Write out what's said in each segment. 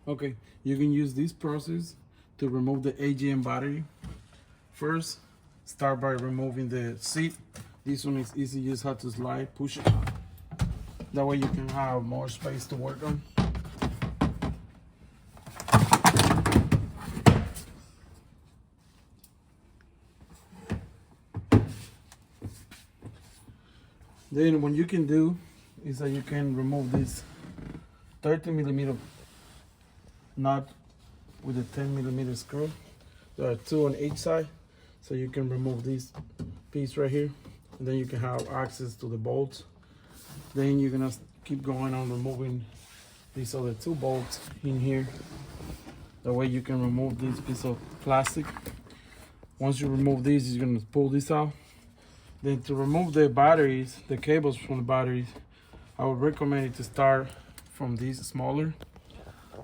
Okay, you can use this process to remove the AGM battery. First, start by removing the seat. This one is easy, you just have to slide, push it. That way you can have more space to work on. Then what you can do is that you can remove this 30mm nut with a 10mm screw. There are two on each side, so you can remove this piece right here, and then you can have access to the bolts. Then you're gonna keep going on removing these other two bolts in here. That way you can remove this piece of plastic. Once you remove these, you're gonna pull this out. Then to remove the batteries, the cables from the batteries, I would recommend it to start from these smaller.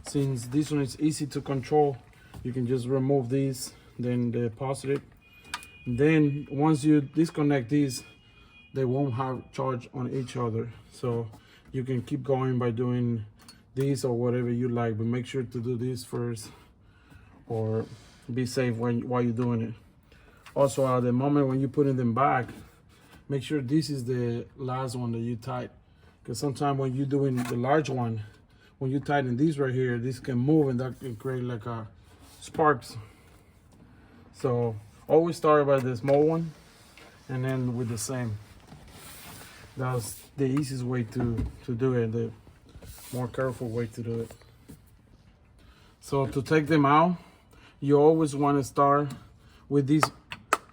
Since this one is easy to control, you can just remove these, then the positive. Then once you disconnect these, they won't have charge on each other. So you can keep going by doing these or whatever you like, but make sure to do this first or be safe while you're doing it. Also, at the moment when you're putting them back, make sure this is the last one that you tighten. Because sometimes when you're doing the large one, when you tighten these right here, this can move and that can create like a sparks. So always start by the small one and then with the same. That's the easiest way to do it, the more careful way to do it. So to take them out, you always want to start with this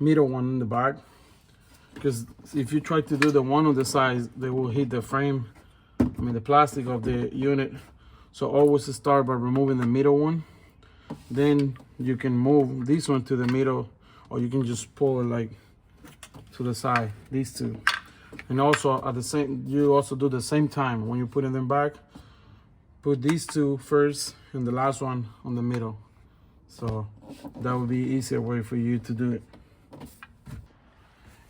middle one in the back, because if you try to do the one on the sides, they will hit the frame, the plastic of the unit. So always start by removing the middle one. Then you can move this one to the middle, or you can just pull it like to the side, these two. And also at the same, you also do the same time when you're putting them back. Put these two first and the last one on the middle. So that would be easier way for you to do it.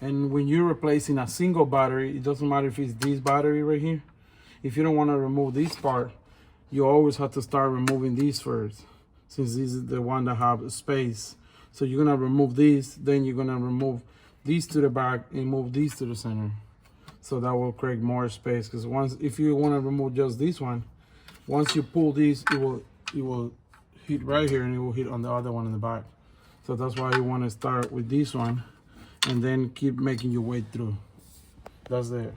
And when you're replacing a single battery, it doesn't matter if it's this battery right here. If you don't want to remove this part, you always have to start removing these first, since this is the one that have space. So you're gonna remove these, then you're gonna remove these to the back and move these to the center. So that will create more space, because if you want to remove just this one, once you pull these, it will hit right here and it will hit on the other one in the back. So that's why you want to start with this one and then keep making your way through. That's it.